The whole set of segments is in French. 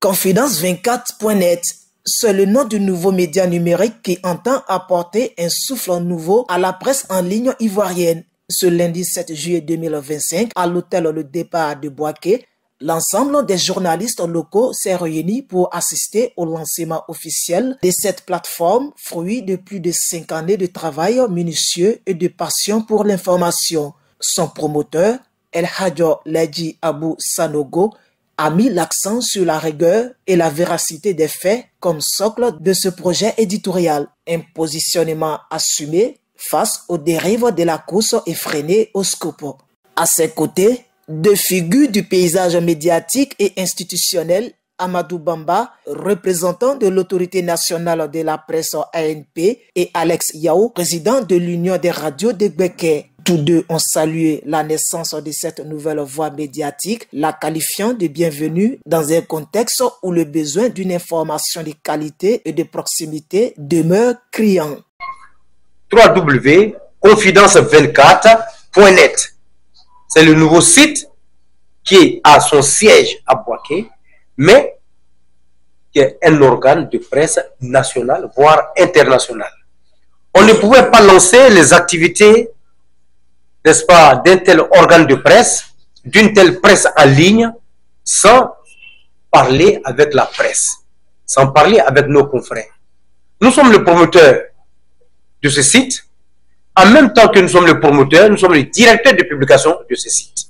Confidence24.net, c'est le nom du nouveau média numérique qui entend apporter un souffle nouveau à la presse en ligne ivoirienne. Ce lundi 7 juillet 2025, à l'hôtel Le Départ de Bouaké, l'ensemble des journalistes locaux s'est réuni pour assister au lancement officiel de cette plateforme, fruit de plus de 5 années de travail minutieux et de passion pour l'information. Son promoteur, El Hadjo Ledji Abou Sanogo, a mis l'accent sur la rigueur et la véracité des faits comme socle de ce projet éditorial. Un positionnement assumé face aux dérives de la course effrénée au scoop. À ses côtés, deux figures du paysage médiatique et institutionnel, Amadou Bamba, représentant de l'autorité nationale de la presse ANP, et Alex Yao, président de l'Union des radios de Gbeke. Tous deux ont salué la naissance de cette nouvelle voie médiatique, la qualifiant de bienvenue dans un contexte où le besoin d'une information de qualité et de proximité demeure criant. www.confidence24.net. C'est le nouveau site qui a son siège à Bouaké, mais qui est un organe de presse national, voire international. On ne pouvait pas lancer les activités, n'est-ce pas, d'un tel organe de presse, d'une telle presse en ligne, sans parler avec la presse, sans parler avec nos confrères. Nous sommes le promoteur de ce site. En même temps que nous sommes le promoteur, nous sommes le directeur de publication de ce site.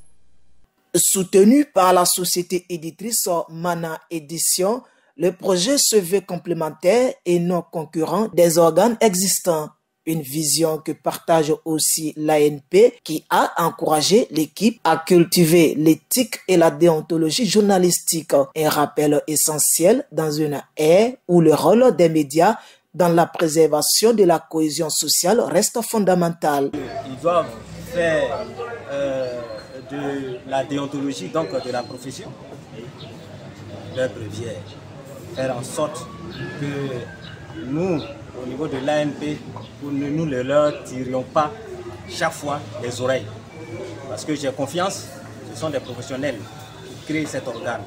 Soutenu par la société éditrice Mana Édition, le projet se veut complémentaire et non concurrent des organes existants. Une vision que partage aussi l'ANP qui a encouragé l'équipe à cultiver l'éthique et la déontologie journalistique. Un rappel essentiel dans une ère où le rôle des médias dans la préservation de la cohésion sociale reste fondamental. Ils doivent faire de la déontologie, donc de la profession, leur brevière. Faire en sorte que nous, au niveau de l'ANP, nous ne leur tirions pas chaque fois les oreilles. Parce que j'ai confiance, ce sont des professionnels qui créent cet organe.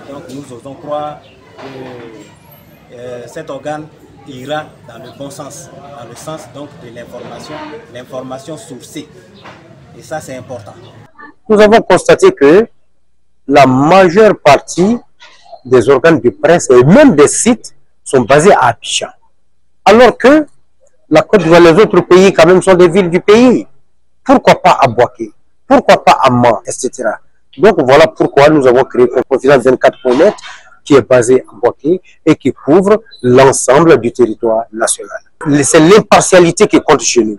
Donc nous osons croire que cet organe ira dans le bon sens, dans le sens donc de l'information sourcée. Et ça, c'est important. Nous avons constaté que la majeure partie des organes de presse et même des sites sont basés à Abidjan. Alors que la Côte d'Ivoire, les autres pays quand même sont des villes du pays. Pourquoi pas à Bouaké? Pourquoi pas à Man, etc. Donc voilà pourquoi nous avons créé Confidence24.net qui est basé à Bouaké et qui couvre l'ensemble du territoire national. C'est l'impartialité qui compte chez nous.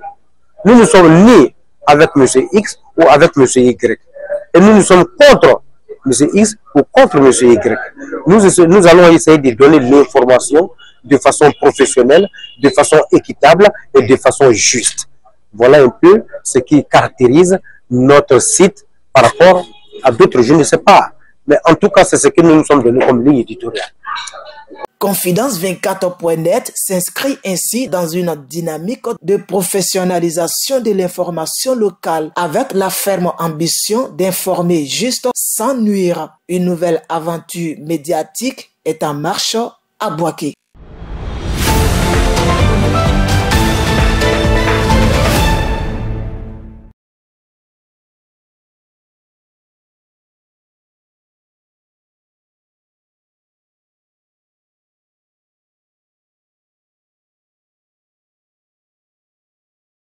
Nous ne sommes ni avec M. X ou avec M. Y. Et nous sommes contre M. X ou contre M. Y. Nous allons essayer de donner l'information de façon professionnelle, de façon équitable et de façon juste. Voilà un peu ce qui caractérise notre site par rapport à d'autres, je ne sais pas. Mais en tout cas, c'est ce que nous nous sommes donnés comme ligne éditoriale. Confidence24.net s'inscrit ainsi dans une dynamique de professionnalisation de l'information locale avec la ferme ambition d'informer juste sans nuire. Une nouvelle aventure médiatique est en marche à Bouaké.